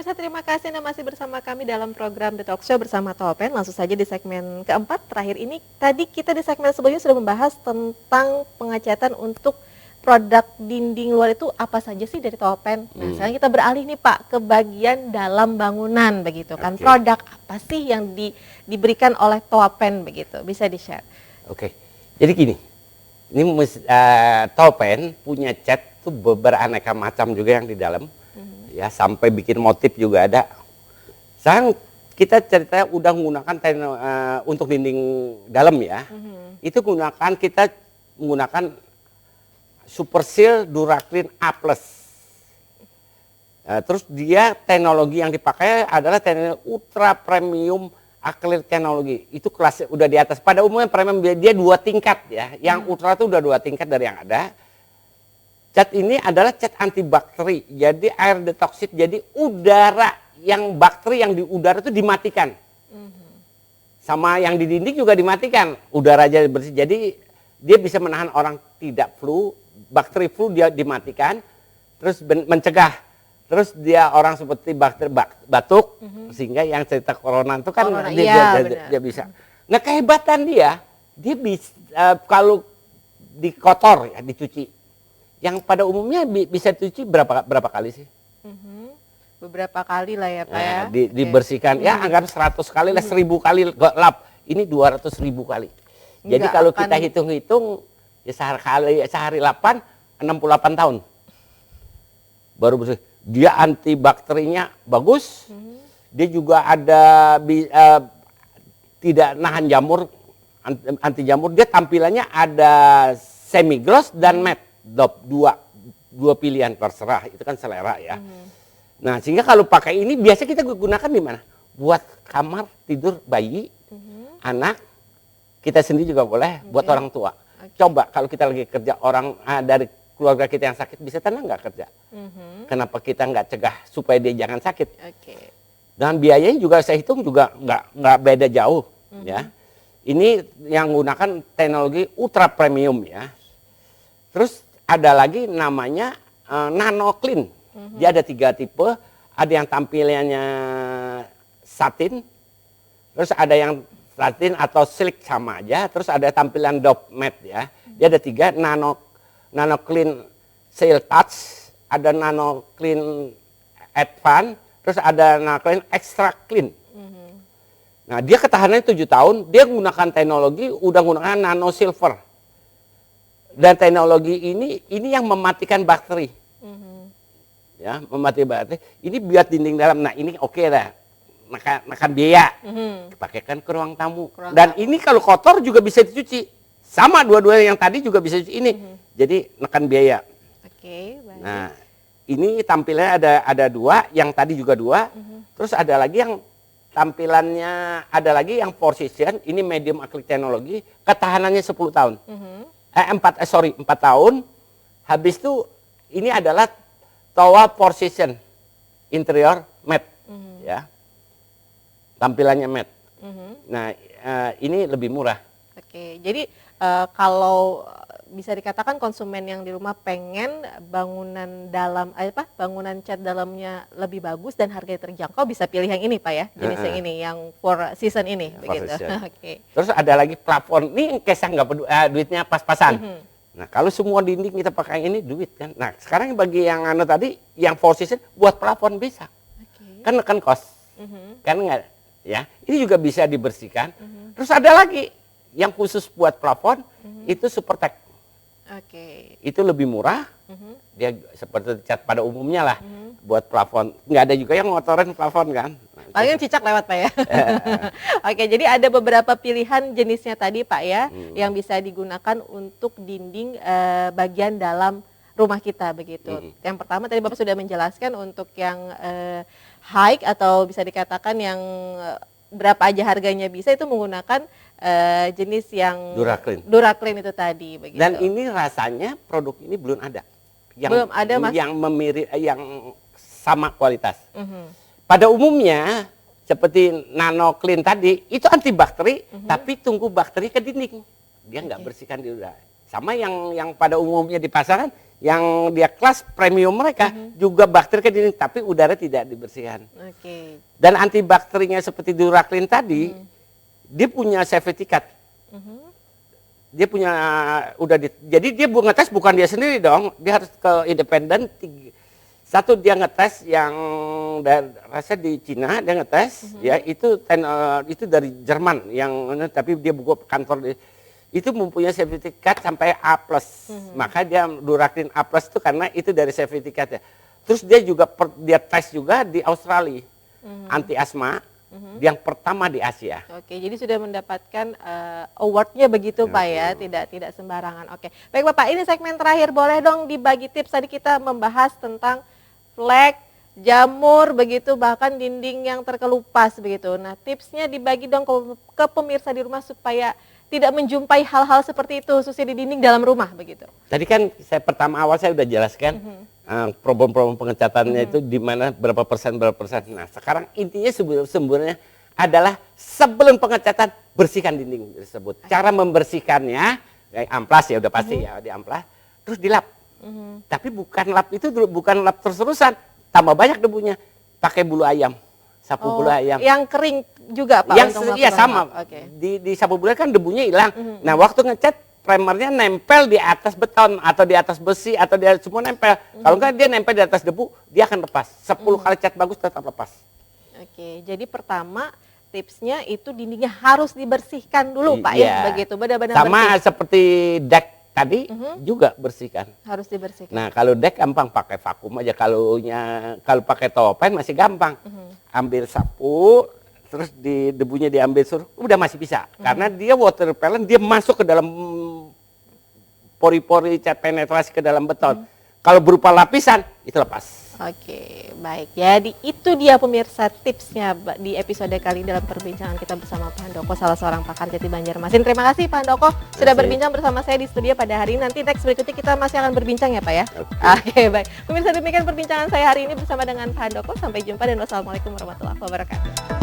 pemirsa, terima kasih Anda masih bersama kami dalam program The Talk Show bersama Topen. Langsung saja di segmen keempat terakhir ini. Tadi kita di segmen sebelumnya sudah membahas tentang pengecatan untuk produk dinding luar itu apa saja sih dari Topen. Nah, sekarang kita beralih nih Pak ke bagian dalam bangunan begitu kan. Produk apa sih yang diberikan oleh Topen begitu? Bisa di-share. Oke. Jadi gini. Ini Topen punya cat tuh beraneka macam juga yang di dalam. Ya, sampai bikin motif juga ada. Sekarang kita ceritanya udah menggunakan untuk dinding dalam ya. Itu kita menggunakan Super Seal Duraclean A+. Terus dia teknologi yang dipakai adalah teknologi ultra premium acrylic teknologi. Itu kelasnya udah di atas. Pada umumnya premium dia 2 tingkat ya. Yang ultra itu udah 2 tingkat dari yang ada. Cat ini adalah cat antibakteri, jadi air detoxid, jadi udara yang bakteri yang di udara itu dimatikan. Sama yang di dinding juga dimatikan, udara aja bersih. Jadi dia bisa menahan orang tidak flu, bakteri flu dia dimatikan, terus mencegah. Terus dia orang seperti bakteri batuk, sehingga yang cerita corona itu kan dia bisa. Nah kehebatan dia bisa kalau dikotor ya dicuci. Yang pada umumnya bisa dicuci berapa kali sih? Beberapa kali lah ya Pak ya. Dibersihkan ya anggap 100 kali lah, 1000 kali lap. Ini 200.000 kali. Jadi kalau kita hitung-hitung ya sehari 68 tahun. Baru bersih. Dia antibakterinya bagus. Dia juga ada tidak nahan jamur, anti jamur. Dia tampilannya ada semi gloss dan matte. Dua pilihan terserah, itu kan selera ya. Nah sehingga kalau pakai ini biasa kita gunakan di mana? Buat kamar tidur bayi, anak, kita sendiri juga boleh, buat orang tua. Coba kalau kita lagi kerja orang dari keluarga kita yang sakit, bisa tenang nggak kerja? Kenapa kita nggak cegah supaya dia jangan sakit? Dan biayanya juga saya hitung juga nggak beda jauh ya. Ini yang menggunakan teknologi ultra premium ya. Terus ada lagi namanya Nano Clean. Dia ada 3 tipe. Ada yang tampilannya satin. Terus ada yang satin atau silk sama aja. Terus ada tampilan dope matte ya. Dia ada 3. Nano Clean Sail Touch. Ada Nano Clean Advance. Terus ada Nano Clean Extra Clean. Nah dia ketahanannya 7 tahun. Dia menggunakan teknologi udah menggunakan Nano Silver. Dan teknologi ini yang mematikan bakteri, ya mematikan bakteri. Ini buat dinding dalam. Nah ini oke dah, makan biaya, pakaikan ke ruang tamu. Dan ini kalau kotor juga bisa dicuci, sama dua-duanya yang tadi juga bisa dicuci ini. Jadi makan biaya. Baik. Nah ini tampilannya ada 2, yang tadi juga 2. Terus ada lagi yang tampilannya ada lagi yang precision. Ini medium acrylic teknologi, ketahanannya 10 tahun. 4 tahun. Habis itu ini adalah tower precision interior matte ya. Tampilannya matte. Nah, ini lebih murah. Jadi kalau bisa dikatakan konsumen yang di rumah pengen bangunan cat dalamnya lebih bagus dan harganya terjangkau, bisa pilih yang ini Pak ya, jenis yang ini, yang 4 season ini begitu. Terus ada lagi plafon, ini kesah nggak perlu duitnya pas-pasan. Nah kalau semua dinding kita pakai ini duit kan. Nah sekarang bagi yang tadi yang 4 season buat plafon bisa, kan kos, kan nggak ya. Ini juga bisa dibersihkan. Terus ada lagi yang khusus buat plafon, itu Supertech. Itu lebih murah, dia seperti cat pada umumnya lah, buat plafon. Nggak ada juga yang ngotorin plafon kan. Paling cicak lewat Pak ya. Jadi ada beberapa pilihan jenisnya tadi Pak ya, yang bisa digunakan untuk dinding bagian dalam rumah kita begitu. Yang pertama tadi Bapak sudah menjelaskan untuk yang high atau bisa dikatakan yang berapa aja harganya bisa, itu menggunakan jenis yang Duraclean itu tadi begitu. Dan ini rasanya produk ini belum ada yang memirip yang sama kualitas. Pada umumnya seperti Nano Clean tadi itu antibakteri, tapi tunggu bakteri ke dinding, dia nggak bersihkan di udara. Sama yang pada umumnya di pasaran yang dia kelas premium mereka juga bakteri ke dinding, tapi udara tidak dibersihkan. Oke. Dan antibakterinya seperti Duraklin tadi, dia punya sertifikat. Dia punya jadi dia ngetes bukan dia sendiri dong, dia harus ke independen. Satu dia ngetes yang rasa di Cina dia ngetes, ya itu dari Jerman yang tapi dia buka kantor itu mempunyai sertifikat sampai A+. Maka dia Duraklin A+ itu karena itu dari sertifikatnya. Terus dia juga dia tes juga di Australia, anti asma, yang pertama di Asia. Oke, jadi sudah mendapatkan awardnya begitu Pak ya, tidak sembarangan. Oke, baik Bapak, ini segmen terakhir, boleh dong dibagi tips. Tadi kita membahas tentang flek, jamur begitu, bahkan dinding yang terkelupas begitu. Nah, tipsnya dibagi dong ke pemirsa di rumah supaya tidak menjumpai hal-hal seperti itu khususnya di dinding dalam rumah begitu. Tadi kan saya sudah jelaskan problem-problem pengecatannya itu di mana berapa persen. Nah, sekarang intinya sebenarnya adalah sebelum pengecatan bersihkan dinding tersebut. Cara membersihkannya amplas ya udah pasti ya, diamplas terus dilap. Tapi bukan lap itu bukan lap terus-terusan, tambah banyak debunya. Pakai bulu ayam. Sapu bulu ayam. Yang kering juga Pak? Iya sama. Okay. Di sapu bulu kan debunya hilang. Nah waktu ngecat primernya nempel di atas beton atau di atas besi atau dia semua nempel. Kalau enggak dia nempel di atas debu, dia akan lepas. 10 kali cat bagus tetap lepas. Oke, jadi pertama tipsnya itu dindingnya harus dibersihkan dulu Pak ya, begitu benar-benar sama bersih. Seperti deck tadi juga bersihkan. Harus dibersihkan. Nah kalau deck gampang pakai vakum aja, kalau pakai topen masih gampang. Ambil sapu, terus debunya diambil suruh, udah masih bisa. Karena dia water repellent, dia masuk ke dalam pori-pori cat penetrasi ke dalam beton. Kalau berupa lapisan, itu lepas. Oke, baik. Jadi itu dia pemirsa tipsnya di episode kali dalam perbincangan kita bersama Pak Handoko, salah seorang pakar jati Banjarmasin. Terima kasih Pak Handoko sudah berbincang bersama saya di studio pada hari ini. Nanti next berikutnya kita masih akan berbincang ya Pak ya. Oke, baik. Pemirsa, demikian perbincangan saya hari ini bersama dengan Pak Handoko. Sampai jumpa dan wassalamualaikum warahmatullahi wabarakatuh.